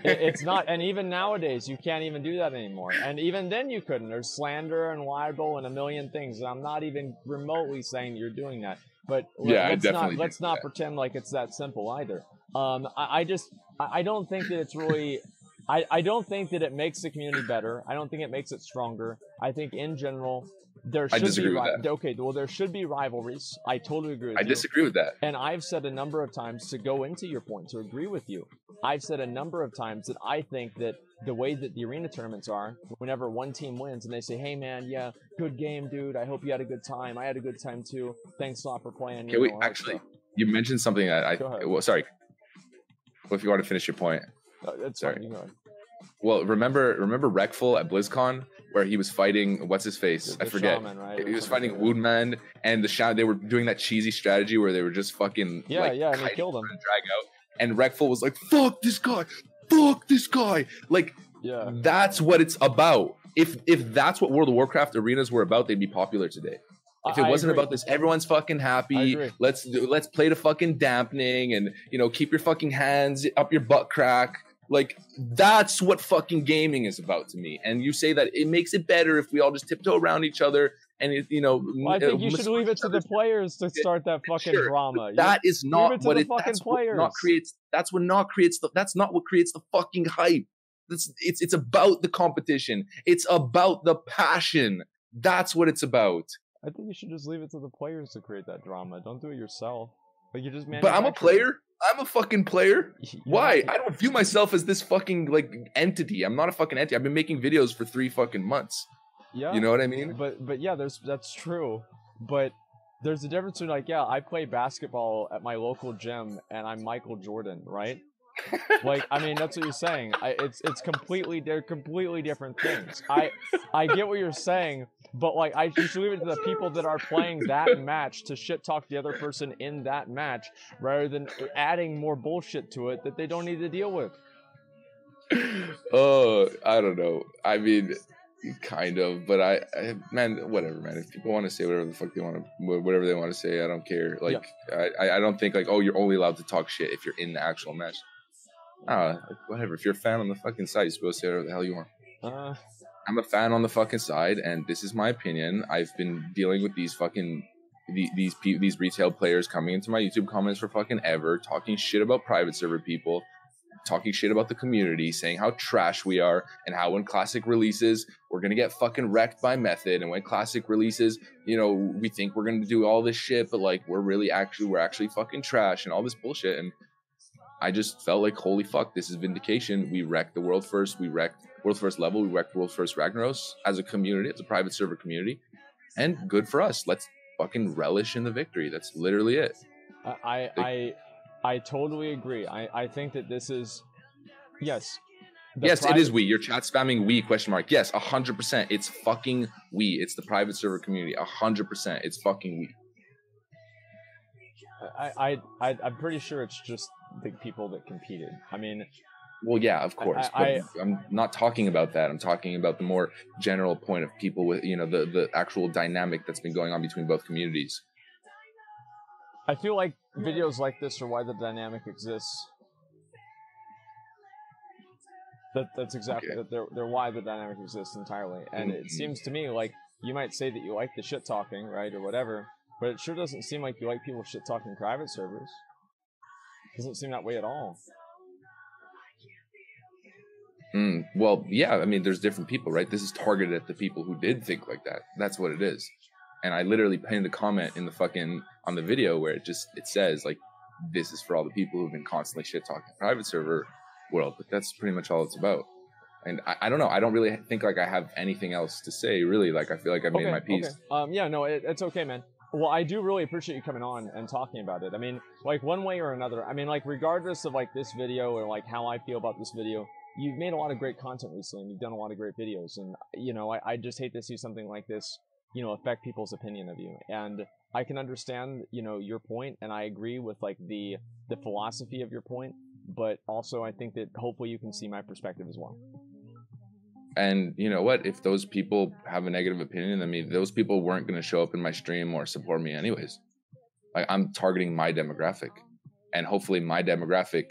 it's not, and even nowadays, you can't even do that anymore. And even then you couldn't. There's slander and libel and a million things. And I'm not even remotely saying you're doing that. But let's not pretend like it's that simple either. I don't think that it's really, I don't think that it makes the community better. I don't think it makes it stronger. I think in general, there should disagree with that. Okay, well, there should be rivalries. I totally agree with you. I disagree with that. And I've said a number of times, to go into your point, to agree with you, I've said a number of times that I think that the way that the arena tournaments are, whenever one team wins and they say, hey man, yeah, good game, dude, I hope you had a good time. I had a good time too. Thanks a lot for playing. You mentioned something that sorry. Well, if you want to finish your point. Sorry. Well, remember Wreckful at BlizzCon, where he was fighting, what's his face? I forget. Shaman, right? He was fighting Woodman, and they were doing that cheesy strategy where they were just fucking and they killed him. Drag out. And Wreckful was like, fuck this guy. Like, that's what it's about. If that's what World of Warcraft arenas were about, they'd be popular today. If it wasn't about this, everyone's fucking happy. Let's play the fucking dampening and, keep your fucking hands up your butt crack. Like, that's what fucking gaming is about to me. And you say that it makes it better if we all just tiptoe around each other and, I think you should leave it to the players to start that fucking drama. That is not what it creates. That's not what creates the fucking hype. It's about the competition. It's about the passion. That's what it's about. I think you should just leave it to the players to create that drama. Don't do it yourself. Like you just But I'm a player. I'm a fucking player. Why? I don't view myself as this fucking like entity. I'm not a fucking entity. I've been making videos for 3 fucking months. Yeah. You know what I mean? But yeah, that's true. But there's a difference between like, yeah, I play basketball at my local gym and I'm Michael Jordan, right? Like, I mean, that's what you're saying. They're completely different things. I get what you're saying, but like, you should leave it to the people that are playing that match to shit talk the other person in that match, rather than adding more bullshit to it that they don't need to deal with. Oh, I don't know. I mean, kind of, but I man, whatever, man. If people want to say whatever the fuck they want to, whatever they want to say, I don't care. Like, yeah. I don't think like, oh, you're only allowed to talk shit if you're in the actual match. Like, whatever. If you're a fan on the fucking side, you're supposed to say whatever the hell you want. I'm a fan on the fucking side, and this is my opinion. I've been dealing with these fucking these retail players coming into my YouTube comments for fucking ever, talking shit about private server people, talking shit about the community, saying how trash we are, and how when Classic releases, we're gonna get fucking wrecked by Method, and when Classic releases, you know, we think we're gonna do all this shit, but like we're actually fucking trash, and all this bullshit. And I just felt like, holy fuck, this is vindication. We wrecked the world first. We wrecked world first level. We wrecked world first Ragnaros as a community, as a private server community, and good for us. Let's fucking relish in the victory. That's literally it. I totally agree. I think that this is, yes. Yes, it is we. Your chat spamming we ? Yes, 100%. It's fucking we. It's the private server community. 100%. It's fucking we. I'm pretty sure it's just the people that competed. I mean, well, yeah, of course. But I'm not talking about that. I'm talking about the more general point of people with, you know, the actual dynamic that's been going on between both communities. I feel like videos like this are why the dynamic exists. That's exactly that. They're why the dynamic exists entirely. And it seems to me like you might say that you like the shit talking, right, or whatever, but it sure doesn't seem like you like people shit talking private servers. It doesn't seem that way at all. Well, yeah, I mean, there's different people, right? This is targeted at the people who did think like that. That's what it is. And I literally pinned a comment in the fucking, on the video where it says, like, this is for all the people who've been constantly shit talking private server world. But that's pretty much all it's about. And I don't know. I don't really think like I have anything else to say, really. Like, I feel like I've made my piece. Okay. Yeah, no, it's okay, man. Well, I do really appreciate you coming on and talking about it. I mean, like, one way or another, I mean, like, regardless of, like, this video or, like, how I feel about this video, you've made a lot of great content recently, and you've done a lot of great videos. And, you know, I just hate to see something like this, you know, affect people's opinion of you. And I can understand, you know, your point, and I agree with, like, the philosophy of your point. But also, I think that hopefully you can see my perspective as well. And you know what? If those people have a negative opinion, I mean, those people weren't going to show up in my stream or support me anyways. Like, I'm targeting my demographic, and hopefully my demographic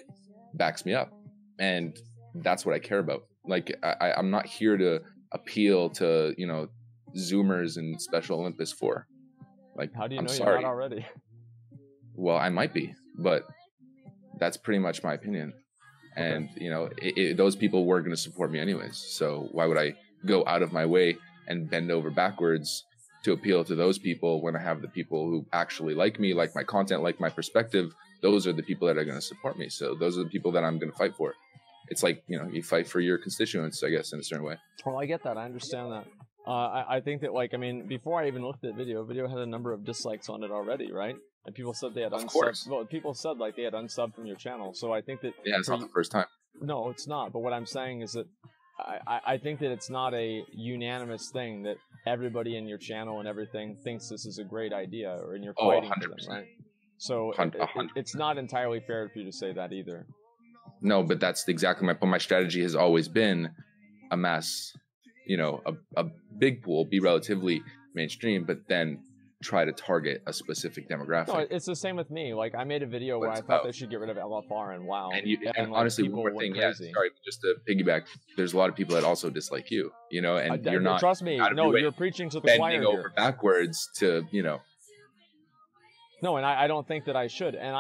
backs me up. And that's what I care about. Like, I'm not here to appeal to, you know, Zoomers and Special Olympus for. Like, how do you know sorry. You're not already? Well, I might be, but that's pretty much my opinion. And, you know, those people weren't going to support me anyways. So why would I go out of my way and bend over backwards to appeal to those people when I have the people who actually like me, like my content, like my perspective? Those are the people that are going to support me. So those are the people that I'm going to fight for. It's like, you know, you fight for your constituents, I guess, in a certain way. Well, I get that. I understand that. I think that, like, I mean, before I even looked at the video had a number of dislikes on it already, right? And people said they had unsubbed. Well, people said, like, they had unsubbed from your channel. So I think that... Yeah, it's not the first time. No, it's not. But what I'm saying is that I think that it's not a unanimous thing that everybody in your channel and everything thinks this is a great idea, or in your fighting for them, right? So it's not entirely fair for you to say that either. No, but that's exactly my point. My strategy has always been amass, you know, a big pool, be relatively mainstream, but then try to target a specific demographic. No, it's the same with me. Like, I made a video where I thought they should get rid of LFR and WoW. And honestly, one more thing, sorry, just to piggyback, there's a lot of people that also dislike you, you know, and you're not... Trust me, no, you're preaching to the choir here. Bending over backwards to, you know... No, and I don't think that I should. And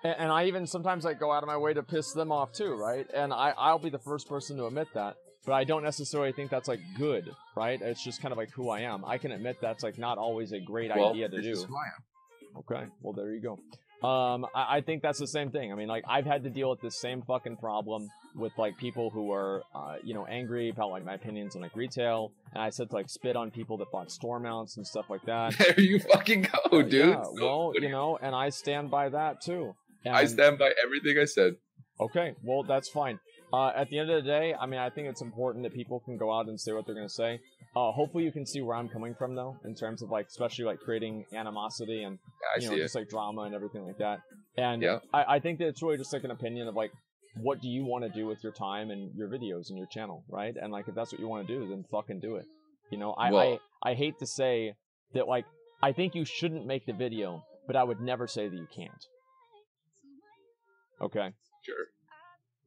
And I even sometimes like go out of my way to piss them off too, right? And I'll be the first person to admit that, but I don't necessarily think that's like good, right? It's just kind of like who I am. I can admit that's like not always a great idea to do. Is who I am. Okay, well there you go. I think that's the same thing. I mean, like I've had to deal with this same fucking problem with like people who are, you know, angry about like my opinions on like retail, and I said to like spit on people that bought store mounts and stuff like that. There you fucking go, dude. Yeah, well, you know, and I stand by that too. And, I stand by everything I said. Okay, well that's fine. At the end of the day, I mean, I think it's important that people can go out and say what they're gonna say. Hopefully you can see where I'm coming from though, in terms of like, especially like creating animosity and you know, just like drama and everything like that. And I think that it's really just like an opinion of like, what do you want to do with your time and your videos and your channel, right? And like, if that's what you want to do, then fucking do it. You know, I hate to say that like, I think you shouldn't make the video, but I would never say that you can't. Okay. Sure.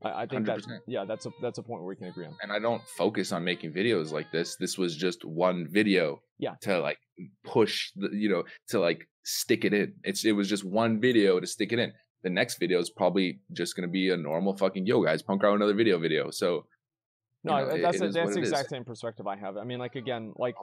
I think 100%. That's a point where we can agree on. And I don't focus on making videos like this. This was just one video. Yeah. To like push the, you know, to like stick it in. It was just one video to stick it in. The next video is probably just going to be a normal fucking, yo guys, Punkrat another video. So no, you know, that's the exact same perspective I have. I mean, like again, like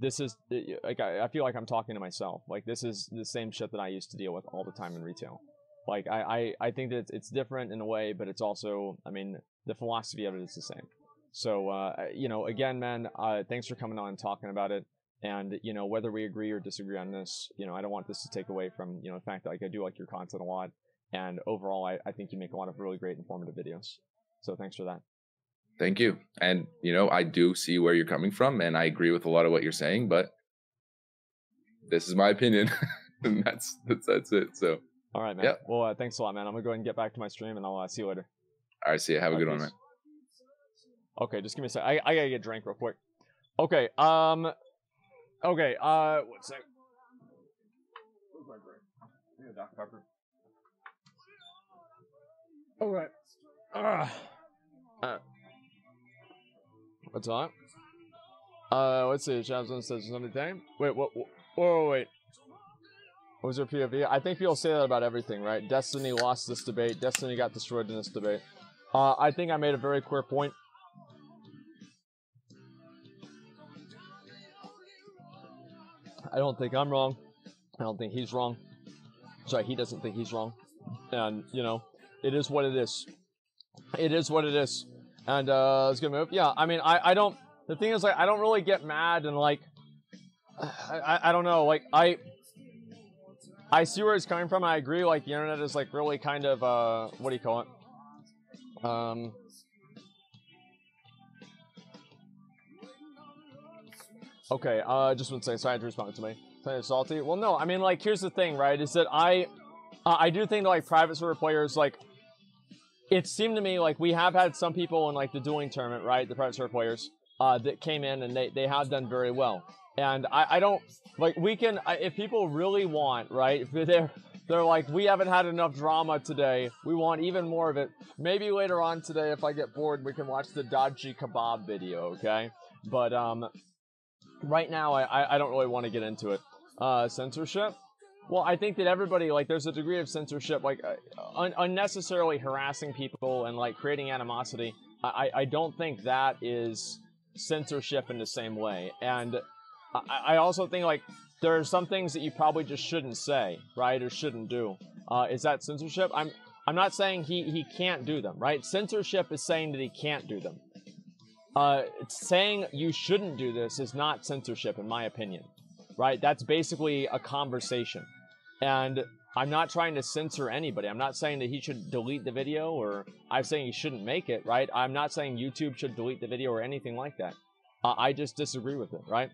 this is like I feel like I'm talking to myself. Like this is the same shit that I used to deal with all the time in retail. Like I think that it's different in a way, but it's also, I mean, the philosophy of it is the same. So you know, again, man, thanks for coming on and talking about it. And you know, whether we agree or disagree on this, you know, I don't want this to take away from, you know, the fact that like I do like your content a lot. And overall, I think you make a lot of really great informative videos. So thanks for that. Thank you. And, you know, I do see where you're coming from, and I agree with a lot of what you're saying, but this is my opinion. And that's it. So, all right, man. Well, thanks a lot, man. I'm going to go ahead and get back to my stream, and I'll see you later. All right, see you. Have a good one, man. Okay, just give me a sec. I got to get a drink real quick. Okay, okay, one sec. Where's my drink? I need a Dr. Pepper. All right. What's on? Let's see. Shabzon says something. Wait, what? Whoa, wait. What was your POV? I think people say that about everything, right? Destiny lost this debate. Destiny got destroyed in this debate. I think I made a very clear point. I don't think I'm wrong. I don't think he's wrong. Sorry, he doesn't think he's wrong. And, you know, it is what it is. It is what it is. And, let's get move. Yeah, I mean, I don't, the thing is, like, I don't really get mad and, like, I don't know, like, I see where it's coming from. I agree, like, the internet is, like, really kind of, what do you call it? Okay, just want to say, sorry to respond to me. Kind of salty. Well, no, I mean, like, here's the thing, right, is that I do think that, like, private server players, like, it seemed to me like we have had some people in, like, the dueling tournament, right, the private server players, that came in and they have done very well. And I don't, like, we can, if people really want, right, if they're like, we haven't had enough drama today, we want even more of it, maybe later on today, if I get bored, we can watch the Dodgy Kebab video, okay? But, right now, I don't really want to get into it. Censorship? Well, I think that everybody, like, there's a degree of censorship, like, unnecessarily harassing people and, like, creating animosity. I don't think that is censorship in the same way. And I also think, like, there are some things that you probably just shouldn't say, right, or shouldn't do. Is that censorship? I'm not saying he can't do them, right? Censorship is saying that he can't do them. Saying you shouldn't do this is not censorship, in my opinion, right? That's basically a conversation. And I'm not trying to censor anybody. I'm not saying that he should delete the video, or I'm saying he shouldn't make it, right? I'm not saying YouTube should delete the video or anything like that. I just disagree with it, right?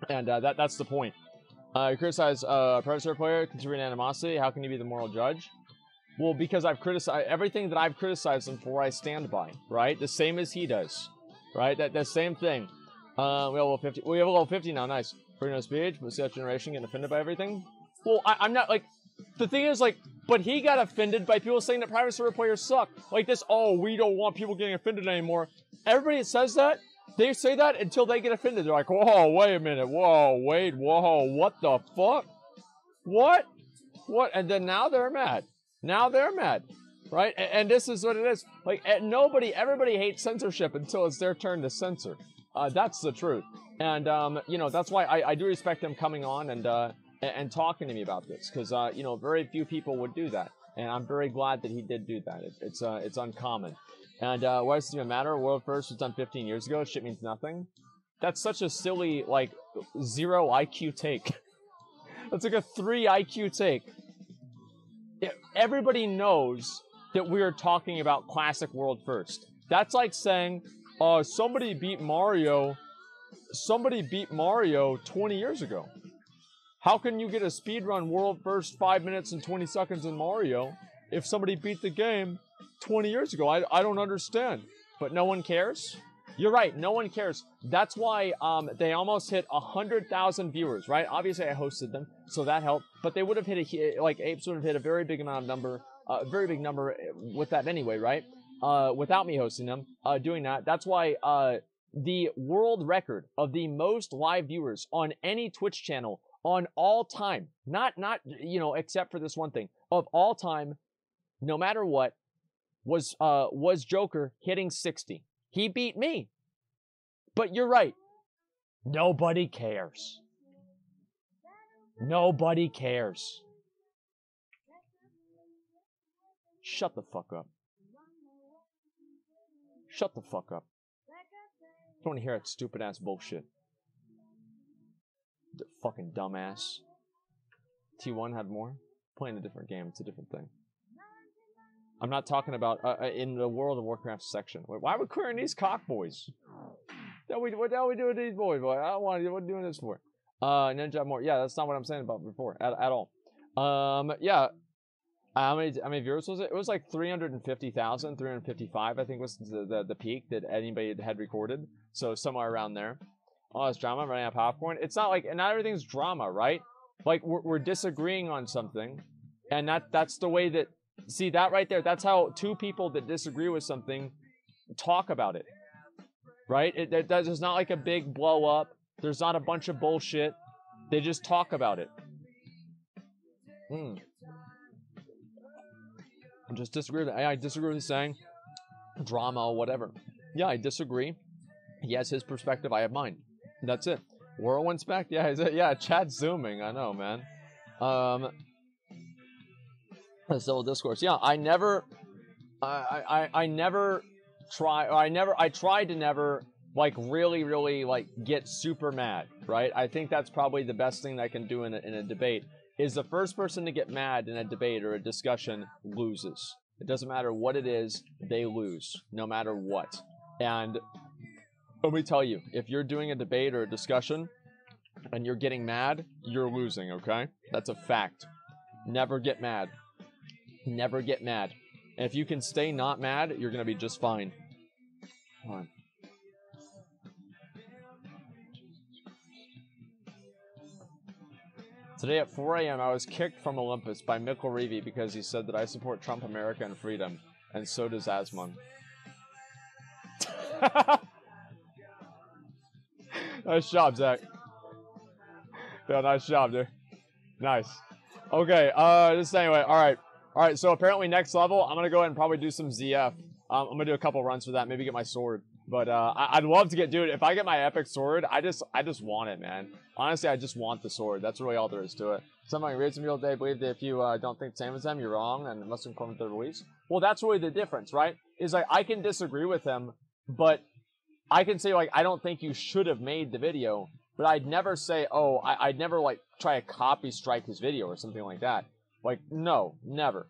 And that's the point. Criticize private server player, considering animosity. How can you be the moral judge? Well, because I've criticized everything that I've criticized him for, I stand by, right? The same as he does, right? The same thing. We have a level 50. We have a level 50 now. Nice. Freedom of speech, but see that generation getting offended by everything. Well, I'm not, like, the thing is, like, but he got offended by people saying that private server players suck. Like this, oh, we don't want people getting offended anymore. Everybody that says that, they say that until they get offended. They're like, whoa, wait a minute. Whoa, wait, whoa, what the fuck? What? What? And then now they're mad. Now they're mad, right? And this is what it is. Like, everybody hates censorship until it's their turn to censor. That's the truth. And, you know, that's why I do respect him coming on and talking to me about this. Because, you know, very few people would do that. And I'm very glad that he did do that. It's uncommon. And why does it even matter? World first was done 15 years ago. Shit means nothing. That's such a silly, like, 0 IQ take. That's like a 3 IQ take. Everybody knows that we are talking about classic world first. That's like saying, somebody beat Mario 20 years ago. How can you get a speedrun world first 5 minutes and 20 seconds in Mario if somebody beat the game 20 years ago? I don't understand. But no one cares? You're right, no one cares. That's why they almost hit 100,000 viewers, right? Obviously, I hosted them, so that helped. But they would have hit like Apes would have hit a very big number with that anyway, right? Without me hosting them, doing that. That's why the world record of the most live viewers on any Twitch channel on all time, not you know, except for this one thing, of all time, no matter what, was Joker hitting 60. He beat me. But you're right. Nobody cares. Nobody cares. Shut the fuck up. Shut the fuck up. I don't want to hear that stupid ass bullshit. The fucking dumbass. T1 had more? Playing a different game. It's a different thing. I'm not talking about in the World of Warcraft section. Why are we queering these cockboys? What the hell we doing with these boys, boy? I don't want to. What are we doing this for? Ninja more. Yeah, that's not what I'm saying about before at all. Yeah. How many viewers was it? It was like 350,000, 355, I think was the peak that anybody had recorded. So somewhere around there. Oh, it's drama, running out of popcorn. It's not like, not everything's drama, right? Like we're disagreeing on something, and that's the way that. See that right there? That's how two people that disagree with something talk about it, right? There's not like a big blow up. There's not a bunch of bullshit. They just talk about it. I just disagree with it. I disagree with saying drama or whatever. Yeah, I disagree. He has his perspective. I have mine. That's it. Whirlwind spec? Yeah, chat's zooming. I know, man. Civil discourse. Yeah, I tried to never like really like get super mad, right? I think that's probably the best thing that I can do in a debate is the first person to get mad in a debate or a discussion loses. It doesn't matter what it is, they lose no matter what. And let me tell you, if you're doing a debate or a discussion and you're getting mad, you're losing, okay? That's a fact. Never get mad. Never get mad. And if you can stay not mad, you're going to be just fine. Hold on. Today at 4 a.m., I was kicked from Olympus by Mikkel Reevy because he said that I support Trump, America, and freedom. And so does Asmon. Nice job, Zach. Yeah, nice job, dude. Nice. Okay, just anyway, alright. Alright, so apparently next level, I'm gonna go ahead and probably do some ZF. I'm gonna do a couple runs for that, maybe get my sword. But I'd love to get, dude, if I get my epic sword, I just want it, man. Honestly, I just want the sword. That's really all there is to it. Somebody reads some people today believe that if you don't think the same as them, you're wrong and must conform to their beliefs. Well, that's really the difference, right? Is like I can disagree with them, but I can say like I don't think you should have made the video, but I'd never say, oh, I'd never like try to copy strike his video or something like that. Like, no, never,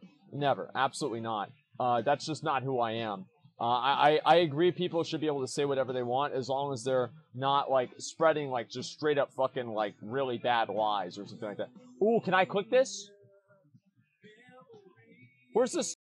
absolutely not. That's just not who I am. I agree people should be able to say whatever they want as long as they're not like spreading like just straight up fucking like really bad lies or something like that. Ooh, can I click this? Where's this?